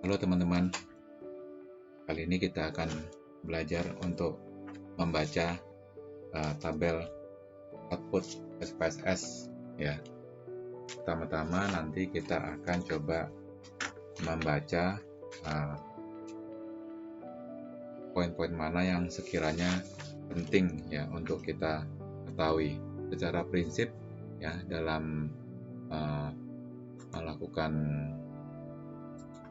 Halo teman-teman, kali ini kita akan belajar untuk membaca tabel output SPSS ya. Pertama-tama nanti kita akan coba membaca poin-poin mana yang sekiranya penting ya untuk kita ketahui. Secara prinsip ya, dalam melakukan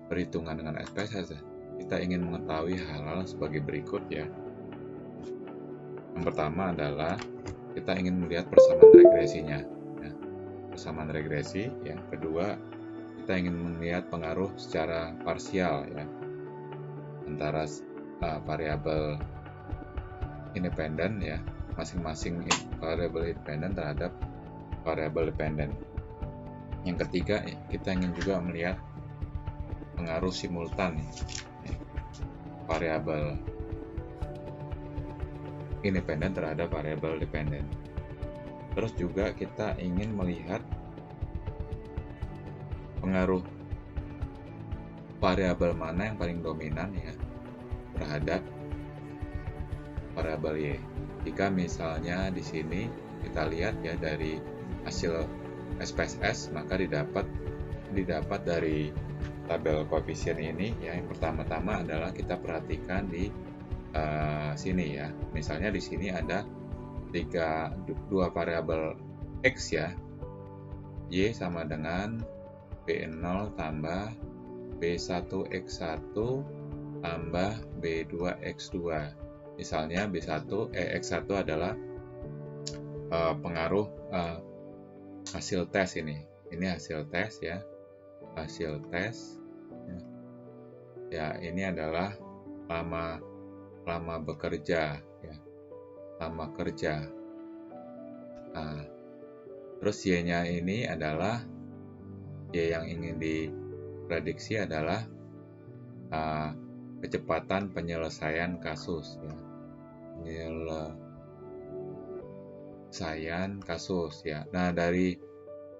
perhitungan dengan SPSS, kita ingin mengetahui hal-hal sebagai berikut ya. Yang pertama adalah kita ingin melihat persamaan regresinya ya. Persamaan regresi ya. Kedua, kita ingin melihat pengaruh secara parsial ya antara variabel independen ya, masing-masing variabel independen terhadap variabel dependen. Yang ketiga, kita ingin juga melihat pengaruh simultan ya, variabel independen terhadap variabel dependen. Terus juga kita ingin melihat pengaruh variabel mana yang paling dominan ya terhadap variabel Y. Jika misalnya di sini kita lihat ya dari hasil SPSS, maka didapat dari tabel koefisien ini ya. Yang pertama-tama adalah kita perhatikan di sini ya. Misalnya di sini ada dua variabel X ya. Y sama dengan B0 tambah B1X1 tambah B2X2. Misalnya X1 adalah pengaruh hasil tes ini. Ini hasil tes ya. Hasil tes ya, ini adalah lama bekerja ya, lama kerja. Nah, terus Y-nya ini adalah Y yang ingin diprediksi adalah kecepatan penyelesaian kasus ya. Penyelesaian kasus ya. Nah, dari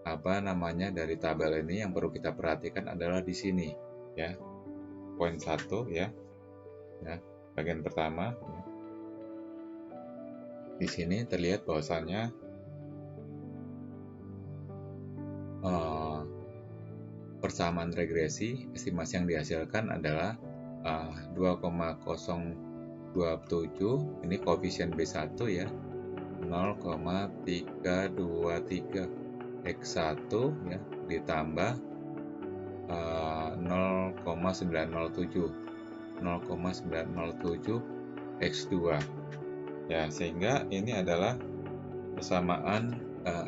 dari tabel ini yang perlu kita perhatikan adalah di sini ya. Poin 1 ya. Ya, bagian pertama ya. Di sini terlihat bahwasannya persamaan regresi, estimasi yang dihasilkan adalah 2,027, ini koefisien B1 ya, 0,323 X1 ya, ditambah 0,907 X2 ya, sehingga ini adalah persamaan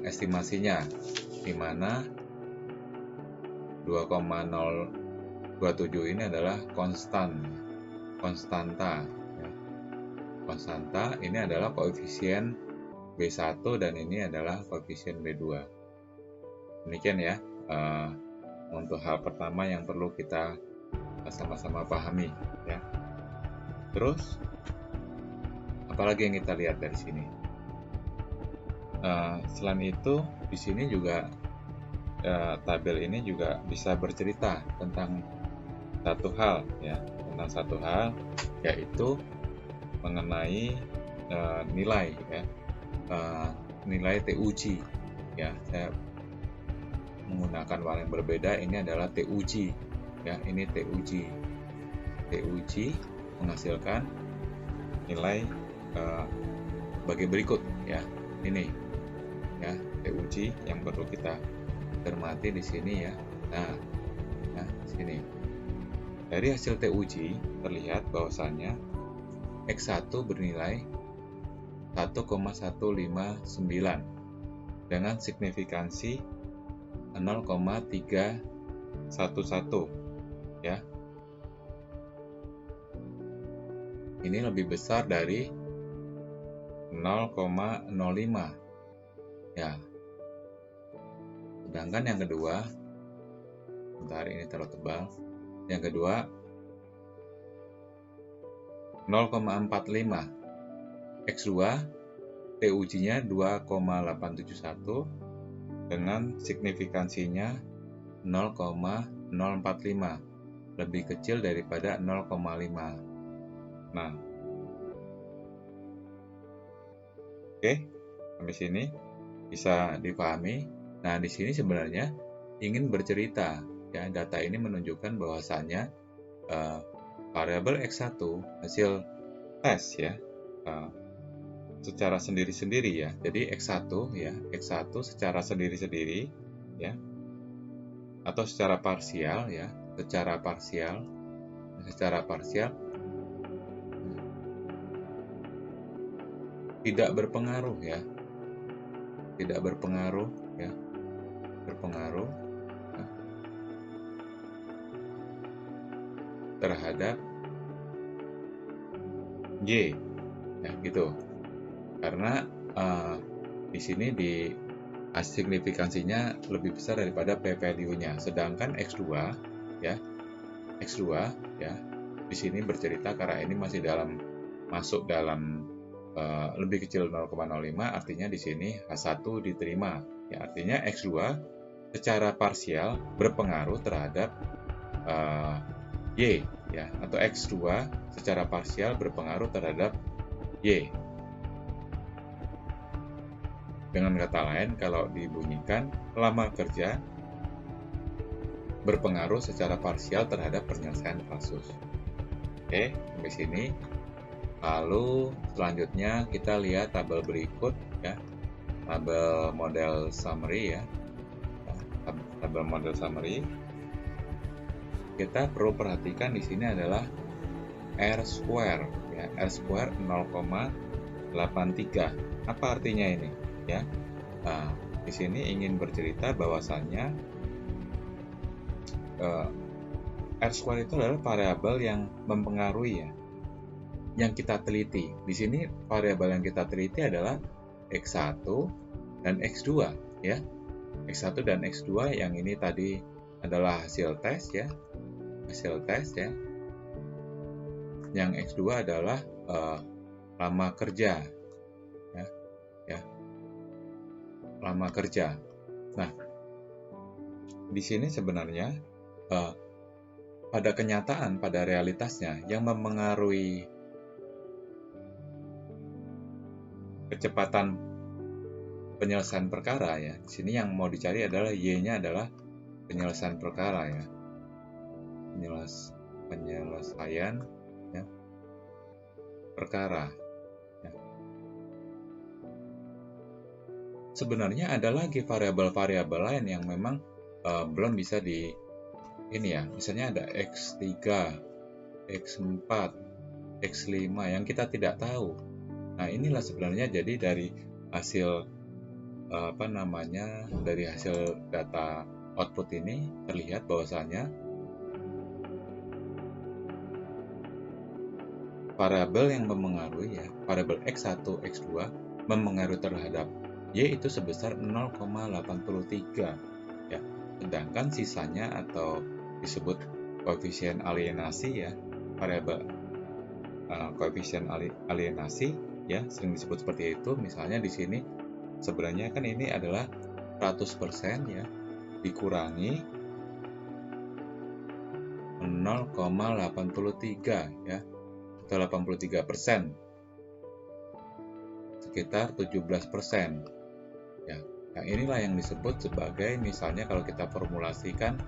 estimasinya, di mana 2,027 ini adalah konstanta ya. Konstanta ini adalah koefisien B1 dan ini adalah koefisien B2. Demikian ya untuk hal pertama yang perlu kita sama-sama pahami ya. Terus apalagi yang kita lihat dari sini? Selain itu di sini juga tabel ini juga bisa bercerita tentang satu hal ya, yaitu mengenai nilai ya, nilai TUG ya. Saya menggunakan warna yang berbeda, ini adalah TUG ya, ini TUG menghasilkan nilai sebagai berikut ya. Ini ya TUG yang perlu kita cermati di sini ya. Nah, di sini dari hasil TUG terlihat bahwasannya X1 bernilai 1,159 dengan signifikansi 0,311 ya. Ini lebih besar dari 0,05 ya. Sedangkan yang kedua, bentar, ini terlalu tebal. Yang kedua 0,45 X2 TUG-nya 2,871 dengan signifikansinya 0,045. lebih kecil daripada 0,5. Nah, oke, sampai sini bisa dipahami. Nah, di sini sebenarnya ingin bercerita, ya, data ini menunjukkan bahwasannya variabel X1 hasil tes, ya, secara sendiri-sendiri, ya. Jadi X1 secara sendiri-sendiri, ya, atau secara parsial, ya, secara parsial tidak berpengaruh, ya, berpengaruh terhadap Y, ya, gitu. Karena di sini signifikansinya lebih besar daripada p-value-nya. Sedangkan X2, ya, di sini bercerita karena ini masuk dalam lebih kecil 0,05, artinya di sini H1 diterima. Ya, artinya X2 secara parsial berpengaruh terhadap Y, ya, atau X2 secara parsial berpengaruh terhadap Y. Dengan kata lain, kalau dibunyikan, lama kerja berpengaruh secara parsial terhadap penyelesaian kasus. Oke, sampai sini. Lalu selanjutnya kita lihat tabel berikut, ya, tabel model summary, ya, tabel model summary. Kita perlu perhatikan di sini adalah R square, ya, R square 0,83. Apa artinya ini, ya? Nah, di sini ingin bercerita bahwasannya R square itu adalah variabel yang mempengaruhi, ya, yang kita teliti. Di sini variabel yang kita teliti adalah X1 dan X2, ya. X1 dan X2 yang ini tadi adalah hasil tes, ya. Yang X2 adalah lama kerja, ya. Lama kerja. Nah, di sini sebenarnya pada kenyataan, pada realitasnya yang mempengaruhi kecepatan penyelesaian perkara, ya. Di sini yang mau dicari adalah Y-nya adalah penyelesaian perkara, ya. Penyelesaian, ya, perkara. Ya. Sebenarnya ada lagi variabel-variabel lain yang memang belum bisa ya. Misalnya ada X3, X4, X5 yang kita tidak tahu. Nah, inilah sebenarnya jadi dari hasil dari hasil data output ini terlihat bahwasanya variabel yang mempengaruhi, ya, variabel X1, X2 mempengaruhi terhadap Y itu sebesar 0,83, ya. Sedangkan sisanya atau disebut koefisien alienasi, ya, variabel koefisien alienasi, ya, sering disebut seperti itu. Misalnya di sini sebenarnya kan ini adalah 100%, ya, dikurangi 0,83, ya, atau 83%, sekitar 17%, ya. Nah, inilah yang disebut sebagai, misalnya kalau kita formulasikan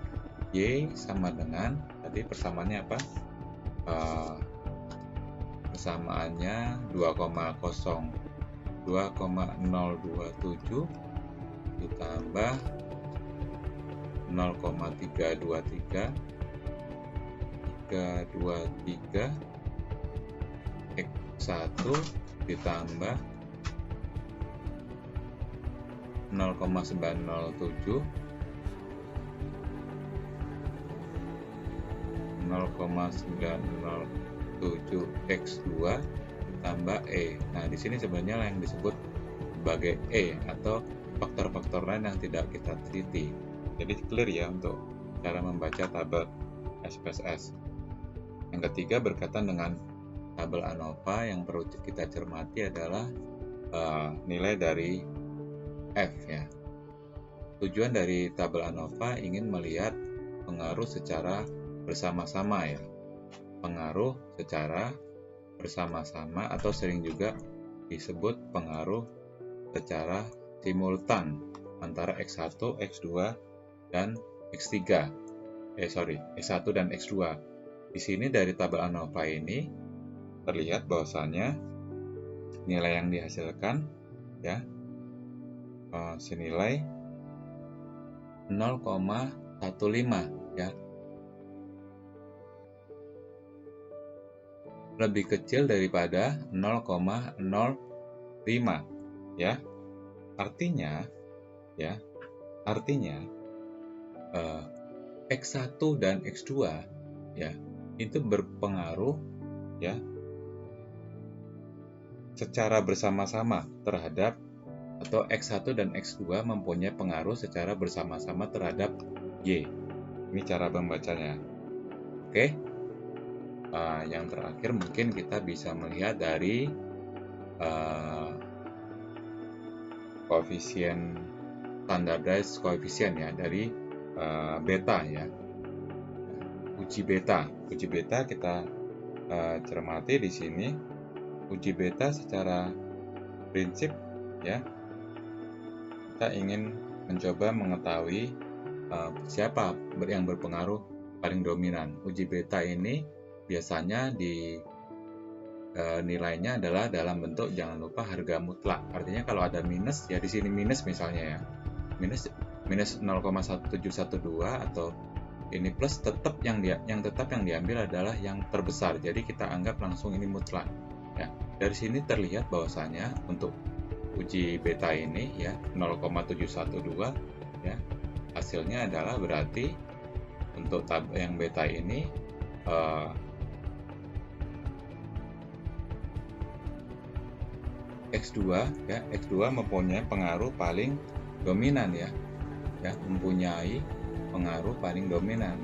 Y sama dengan tadi persamaannya apa? Persamaannya 2,027 ditambah 0,323 X1 ditambah 0,907 X2 ditambah E. Nah, di sini sebenarnya yang disebut sebagai E atau faktor-faktor lain yang tidak kita teliti. Jadi clear, ya, untuk cara membaca tabel SPSS. Yang ketiga berkaitan dengan tabel ANOVA, yang perlu kita cermati adalah nilai dari F, ya. Tujuan dari tabel ANOVA ingin melihat pengaruh secara bersama-sama ya. Pengaruh secara bersama-sama atau sering juga disebut pengaruh secara simultan antara X1, X2, dan X3. X1 dan X2. Di sini dari tabel ANOVA ini terlihat bahwasannya nilai yang dihasilkan ya senilai 0,15 ya. Lebih kecil daripada 0,05 ya. Artinya X1 dan X2 ya itu berpengaruh ya secara bersama-sama terhadap, atau X1 dan X2 mempunyai pengaruh secara bersama-sama terhadap Y. Ini cara membacanya. Oke. Yang terakhir mungkin kita bisa melihat dari koefisien standardized koefisien ya, dari beta ya. Uji beta kita cermati di sini. Uji beta secara prinsip ya, kita ingin mencoba mengetahui siapa yang berpengaruh paling dominan. Uji beta ini biasanya nilainya adalah dalam bentuk, jangan lupa, harga mutlak. Artinya kalau ada minus ya, di sini minus misalnya ya, minus 0,1712 atau ini plus, tetap yang diambil adalah yang terbesar. Jadi kita anggap langsung ini mutlak ya. Dari sini terlihat bahwasanya untuk uji beta ini ya 0,712 ya, hasilnya adalah berarti untuk tab yang beta ini X2 ya, X2 mempunyai pengaruh paling dominan ya, mempunyai pengaruh paling dominan.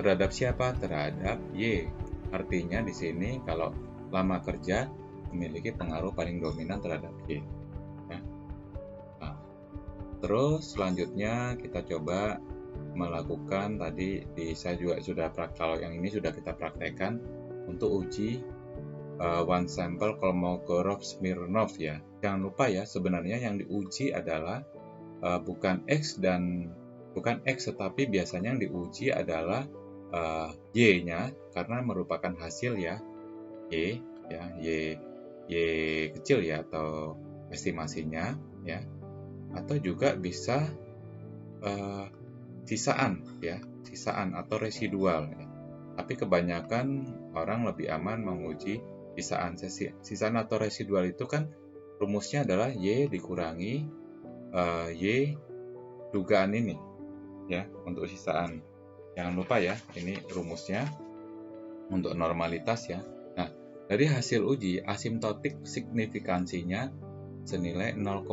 Terhadap siapa? Terhadap Y. Artinya di sini kalau lama kerja memiliki pengaruh paling dominan terhadap Y. Ya. Nah, terus selanjutnya kita coba melakukan tadi saya juga sudah kalau yang ini sudah kita praktekkan untuk uji one sample Kolmogorov-Smirnov ya. Jangan lupa ya, sebenarnya yang diuji adalah bukan X tetapi biasanya yang diuji adalah Y-nya, karena merupakan hasil ya, Y kecil ya, atau estimasinya ya, atau juga bisa sisaan atau residual ya. Tapi kebanyakan orang lebih aman menguji sisaan atau residual. Itu kan rumusnya adalah Y dikurangi Y dugaan ini ya, untuk sisaan. Jangan lupa ya, ini rumusnya untuk normalitas ya. Nah, dari hasil uji, asimptotik signifikansinya senilai 0,2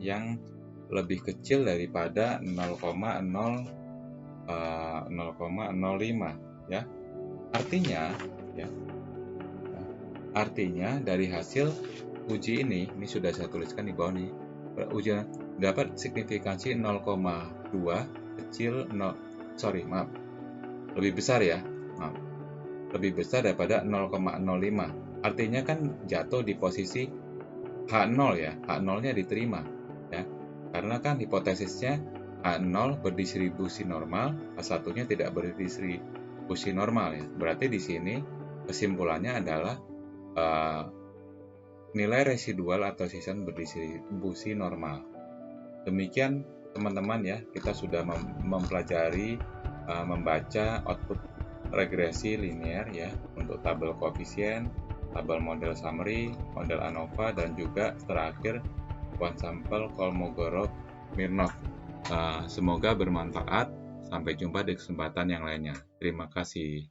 yang lebih kecil daripada 0,05 ya. Artinya dari hasil uji ini sudah saya tuliskan di bawah nih. Ujian dapat signifikansi 0,2 kecil lebih besar ya. Lebih besar daripada 0,05. Artinya kan jatuh di posisi H0 ya. H0-nya diterima ya. Karena kan hipotesisnya H0 berdistribusi normal, H1-nya tidak berdistribusi normal ya. Berarti di sini kesimpulannya adalah nilai residual atau sisaan berdistribusi normal. Demikian teman-teman ya, kita sudah mempelajari membaca output regresi linear ya, untuk tabel koefisien, tabel model summary, model ANOVA, dan juga terakhir one sample Kolmogorov-Smirnov. Semoga bermanfaat. Sampai jumpa di kesempatan yang lainnya. Terima kasih.